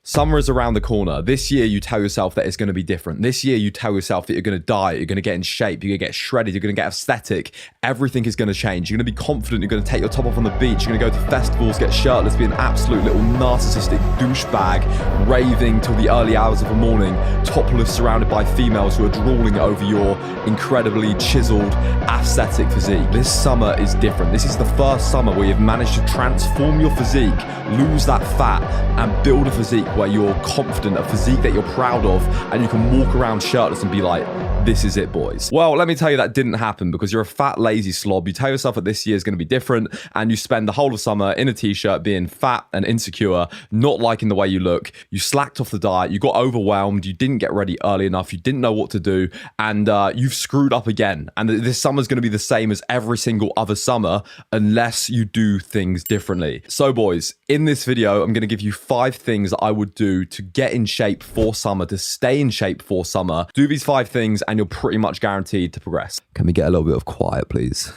Summer is around the corner. This year, you tell yourself that it's going to be different. This year, you tell yourself that you're going to diet, you're going to get in shape, you're going to get shredded, you're going to get aesthetic. Everything is going to change. You're going to be confident, you're going to take your top off on the beach, you're going to go to festivals, get shirtless, be an absolute little narcissistic douchebag, raving till the early hours of the morning, topless, surrounded by females who are drooling over your incredibly chiseled, aesthetic physique. This summer is different. This is the first summer where you've managed to transform your physique, lose that fat, and build a physique where you're confident, a physique that you're proud of, and you can walk around shirtless and be like, this is it, boys. Well, let me tell you that didn't happen because you're a fat, lazy slob. You tell yourself that this year is going to be different, and you spend the whole of summer in a t-shirt being fat and insecure, not liking the way you look. You slacked off the diet, you got overwhelmed, you didn't get ready early enough, you didn't know what to do, and you've screwed up again. And this summer's going to be the same as every single other summer unless you do things differently. So, boys, in this video, I'm going to give you 5 things that I would do to get in shape for summer, to stay in shape for summer. Do these 5 things and you're pretty much guaranteed to progress. Can we get a little bit of quiet, please?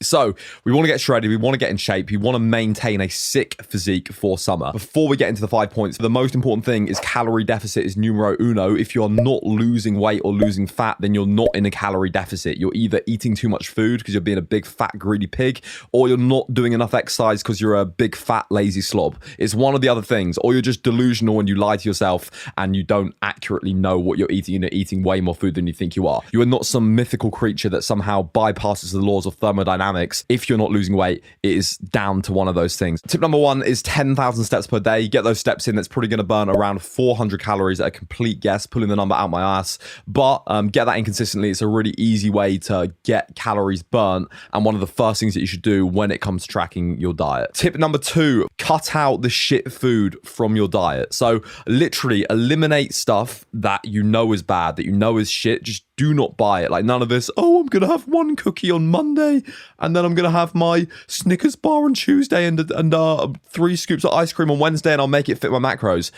So, we want to get shredded, we want to get in shape, we want to maintain a sick physique for summer. Before we get into the 5 points, the most important thing is calorie deficit is numero uno. If you're not losing weight or losing fat, then you're not in a calorie deficit. You're either eating too much food because you're being a big fat greedy pig, or you're not doing enough exercise because you're a big fat lazy slob. It's one of the other things, or you're just delusional and you lie to yourself and you don't accurately know what you're eating and you're eating way more food than you think you are. You are not some mythical creature that somehow bypasses the laws of thermodynamics. If you're not losing weight, it is down to one of those things. Tip number 1 is 10,000 steps per day. Get those steps in. That's probably going to burn around 400 calories at a complete guess, pulling the number out my ass. But get that in consistently. It's a really easy way to get calories burnt, and one of the first things that you should do when it comes to tracking your diet. Tip number 2, cut out the shit food from your diet. So literally eliminate stuff that you know is bad, that you know is shit. Just do not buy it. Like none of this, oh, I'm going to have 1 cookie on Monday and then I'm going to have my Snickers bar on Tuesday and 3 scoops of ice cream on Wednesday and I'll make it fit my macros.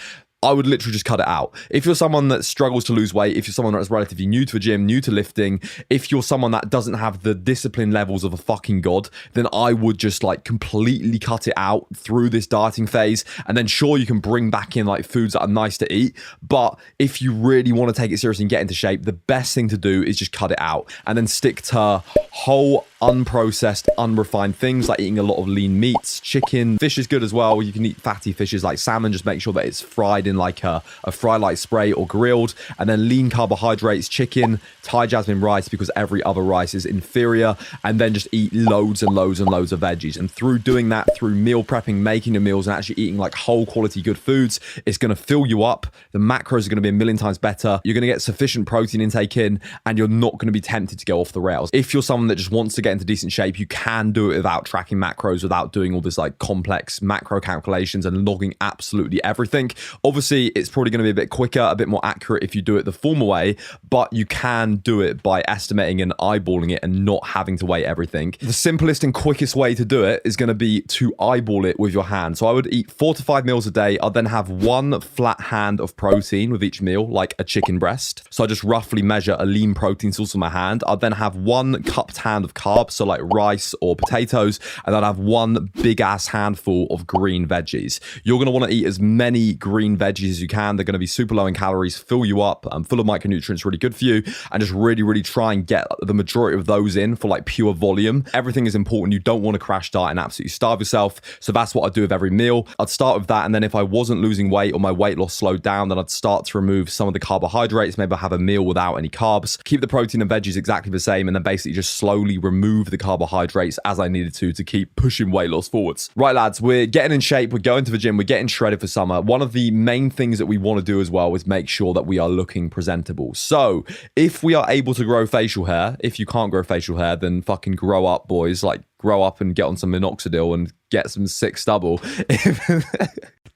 I would literally just cut it out. If you're someone that struggles to lose weight, if you're someone that's relatively new to a gym, new to lifting, if you're someone that doesn't have the discipline levels of a fucking god, then I would just like completely cut it out through this dieting phase. And then sure, you can bring back in like foods that are nice to eat. But if you really want to take it seriously and get into shape, the best thing to do is just cut it out and then stick to whole, unprocessed, unrefined things like eating a lot of lean meats. Chicken, fish is good as well. You can eat fatty fishes like salmon, just make sure that it's fried in like a fry light spray or grilled. And then lean carbohydrates, chicken, Thai jasmine rice, because every other rice is inferior. And then just eat loads and loads and loads of veggies. And through doing that, through meal prepping, making your meals and actually eating like whole quality good foods, it's going to fill you up. The macros are going to be a million times better. You're going to get sufficient protein intake in, and you're not going to be tempted to go off the rails. If you're someone that just wants to get into decent shape, you can do it without tracking macros, without doing all this like complex macro calculations and logging absolutely everything. Obviously, it's probably going to be a bit quicker, a bit more accurate if you do it the formal way, but you can do it by estimating and eyeballing it and not having to weigh everything. The simplest and quickest way to do it is going to be to eyeball it with your hand. So I would eat 4 to 5 meals a day. I'd then have 1 flat hand of protein with each meal, like a chicken breast. So I just roughly measure a lean protein source in my hand. I'd then have 1 cupped hand of carbs, so like rice or potatoes, and then I'd have 1 big ass handful of green veggies. You're going to want to eat as many green veggies as you can. They're going to be super low in calories, fill you up, full of micronutrients, really good for you, and just really try and get the majority of those in for like pure volume. Everything is important. You don't want to crash diet and absolutely starve yourself. So that's what I do with every meal. I'd start with that, and then if I wasn't losing weight or my weight loss slowed down, then I'd start to remove some of the carbohydrates. Maybe I'll have a meal without any carbs, keep the protein and veggies exactly the same, and then basically just slowly remove the carbohydrates as I needed to keep pushing weight loss forwards. Right, lads, we're getting in shape, we're going to the gym, we're getting shredded for summer. One of the main things that we want to do as well is make sure that we are looking presentable. So if we are able to grow facial hair, if you can't grow facial hair, then fucking grow up, boys. Like grow up and get on some minoxidil and get some sick stubble.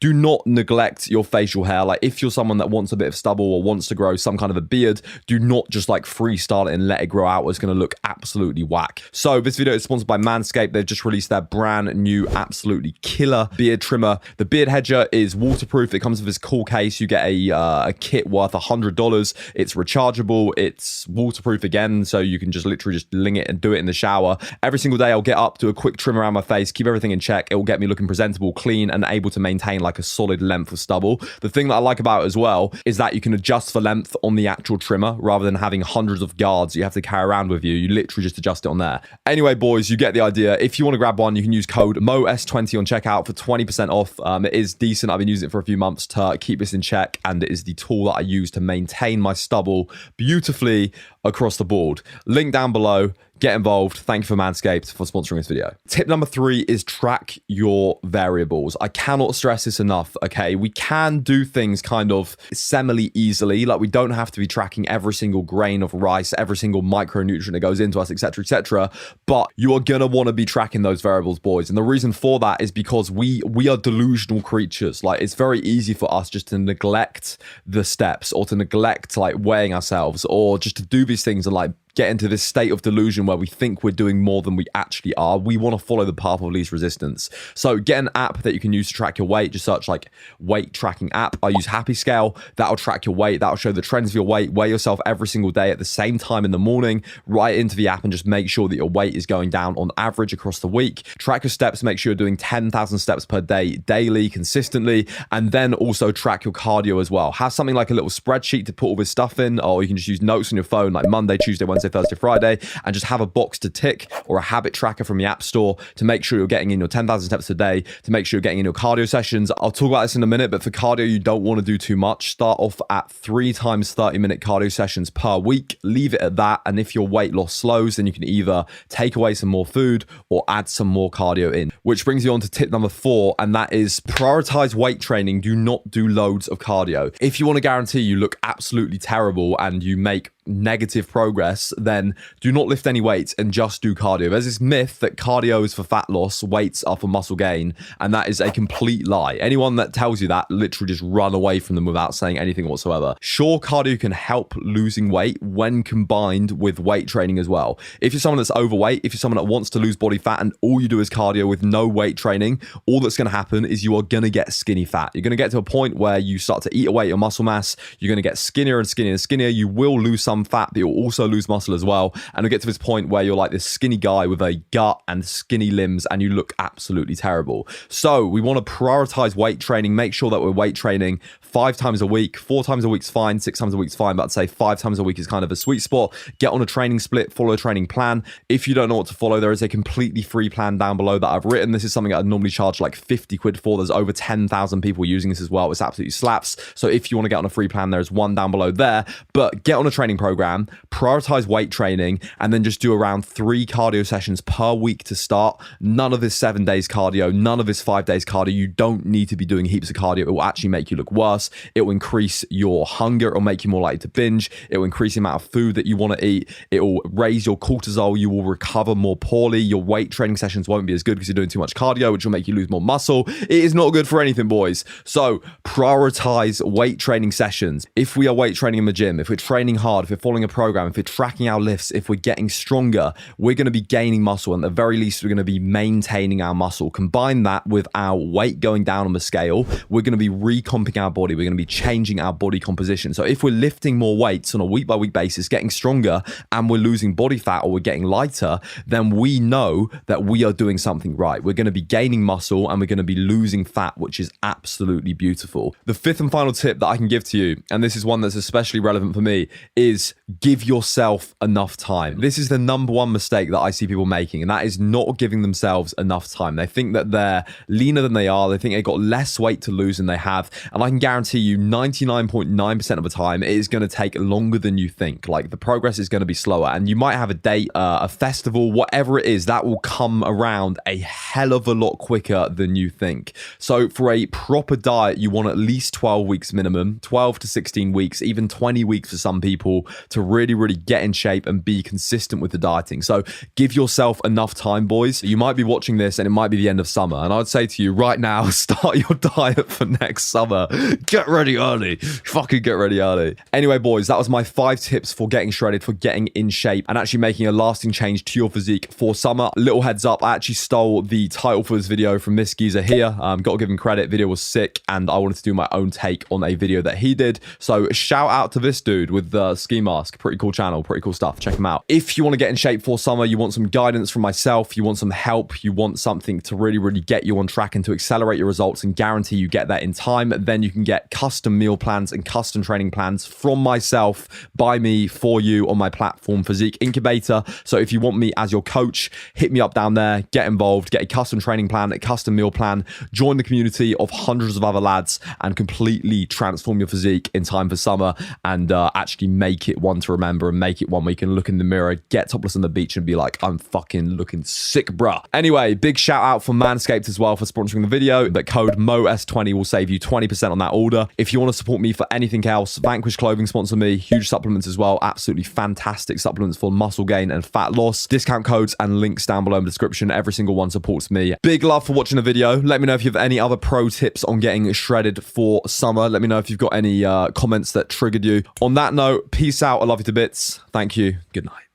do not neglect your facial hair. Like if you're someone that wants a bit of stubble or wants to grow some kind of a beard, do not just like freestyle it and let it grow out. It's going to look absolutely whack. So this video is sponsored by Manscaped. They've just released their brand new, absolutely killer beard trimmer. The Beard Hedger is waterproof. It comes with this cool case. You get a kit worth $100. It's rechargeable. It's waterproof again, so you can just literally just ling it and do it in the shower. Every single day I'll get up, do a quick trim around my face, keep everything in check. It will get me looking presentable, clean, and able to maintain like a solid length of stubble. The thing that I like about it as well is that you can adjust for length on the actual trimmer rather than having hundreds of guards you have to carry around with you. You literally just adjust it on there. Anyway, boys, you get the idea. If you want to grab one, you can use code MOS20 on checkout for 20% off. It is decent. I've been using it for a few months to keep this in check, and it is the tool that I use to maintain my stubble beautifully across the board. Link down below. Get involved. Thank you for Manscaped for sponsoring this video. Tip number 3 is track your variables. I cannot stress this enough, okay? We can do things kind of semi-easily. Like we don't have to be tracking every single grain of rice, every single micronutrient that goes into us, etc., etc. But you are going to want to be tracking those variables, boys. And the reason for that is because we are delusional creatures. Like it's very easy for us just to neglect the steps or to neglect like weighing ourselves or just to do these things and like get into this state of delusion where we think we're doing more than we actually are. We want to follow the path of least resistance. So get an app that you can use to track your weight. Just search like weight tracking app. I use Happy Scale. That'll track your weight. That'll show the trends of your weight. Weigh yourself every single day at the same time in the morning. Right into the app and just make sure that your weight is going down on average across the week. Track your steps. Make sure you're doing 10,000 steps per day, daily, consistently. And then also track your cardio as well. Have something like a little spreadsheet to put all this stuff in, or you can just use notes on your phone like Monday, Tuesday, Wednesday, Thursday, Friday, and just have a box to tick or a habit tracker from the App Store to make sure you're getting in your 10,000 steps a day, to make sure you're getting in your cardio sessions. I'll talk about this in a minute, but for cardio, you don't want to do too much. Start off at 3 times 30-minute cardio sessions per week. Leave it at that. And if your weight loss slows, then you can either take away some more food or add some more cardio in. Which brings you on to tip number 4, and that is prioritize weight training. Do not do loads of cardio. If you want to guarantee you look absolutely terrible and you make negative progress, then do not lift any weights and just do cardio. There's this myth that cardio is for fat loss, weights are for muscle gain, and that is a complete lie. Anyone that tells you that, literally just run away from them without saying anything whatsoever. Sure, cardio can help losing weight when combined with weight training as well. If you're someone that's overweight, if you're someone that wants to lose body fat and all you do is cardio with no weight training, all that's going to happen is you are going to get skinny fat. You're going to get to a point where you start to eat away your muscle mass. You're going to get skinnier and skinnier and skinnier. You will lose some fat, but you'll also lose muscle as well. And you'll get to this point where you're like this skinny guy with a gut and skinny limbs and you look absolutely terrible. So we want to prioritize weight training, make sure that we're weight training 5 times a week. 4 times a week's fine, 6 times a week's fine, but I'd say 5 times a week is kind of a sweet spot. Get on a training split, follow a training plan. If you don't know what to follow, there is a completely free plan down below that I've written. This is something I'd normally charge like 50 quid for. There's over 10,000 people using this as well. It's absolutely slaps. So if you want to get on a free plan, there's one down below there. But get on a training program, prioritize weight training, and then just do around 3 cardio sessions per week to start. None of this 7 days cardio, none of this 5 days cardio. You don't need to be doing heaps of cardio. It will actually make you look worse. It will increase your hunger. It will make you more likely to binge. It will increase the amount of food that you want to eat. It will raise your cortisol. You will recover more poorly. Your weight training sessions won't be as good because you're doing too much cardio, which will make you lose more muscle. It is not good for anything, boys. So prioritize weight training sessions. If we are weight training in the gym, if we're training hard, if we're following a program, if we're tracking our lifts, if we're getting stronger, we're going to be gaining muscle. And at the very least, we're going to be maintaining our muscle. Combine that with our weight going down on the scale, we're going to be recomping our body. We're going to be changing our body composition. So if we're lifting more weights on a week by week basis, getting stronger, and we're losing body fat or we're getting lighter, then we know that we are doing something right. We're going to be gaining muscle and we're going to be losing fat, which is absolutely beautiful. The 5th and final tip that I can give to you, and this is one that's especially relevant for me, is give yourself enough time. This is the number one mistake that I see people making, and that is not giving themselves enough time. They think that they're leaner than they are. They think they've got less weight to lose than they have. And I can guarantee you 99.9% of the time, it is going to take longer than you think. Like the progress is going to be slower, and you might have a date, a festival, whatever it is, that will come around a hell of a lot quicker than you think. So for a proper diet, you want at least 12 weeks minimum, 12 to 16 weeks, even 20 weeks for some people essential to really, really get in shape and be consistent with the dieting. So give yourself enough time, boys. You might be watching this and it might be the end of summer. And I'd say to you right now, start your diet for next summer. Get ready early. Fucking get ready early. Anyway, boys, that was my 5 tips for getting shredded, for getting in shape and actually making a lasting change to your physique for summer. Little heads up, I actually stole the title for this video from this geezer here. Got to give him credit. Video was sick and I wanted to do my own take on a video that he did. So shout out to this dude with the ski mask. Pretty cool channel, pretty cool stuff. Check him out. If you want to get in shape for summer, you want some guidance from myself, you want some help, you want something to really, really get you on track and to accelerate your results and guarantee you get that in time, then you can get custom meal plans and custom training plans from myself, by me, for you on my platform, Physique Incubator. So if you want me as your coach, hit me up down there, get involved, get a custom training plan, a custom meal plan, join the community of hundreds of other lads and completely transform your physique in time for summer and actually make it one to remember and make it one where you can look in the mirror, get topless on the beach and be like, I'm fucking looking sick, bruh. Anyway, big shout out for Manscaped as well for sponsoring the video. That code MOS20 will save you 20% on that order. If you want to support me for anything else, Vanquish Clothing sponsor me. Huge supplements as well. Absolutely fantastic supplements for muscle gain and fat loss. Discount codes and links down below in the description. Every single one supports me. Big love for watching the video. Let me know if you have any other pro tips on getting shredded for summer. Let me know if you've got any comments that triggered you. On that note, peace out. I love you to bits. Thank you. Good night.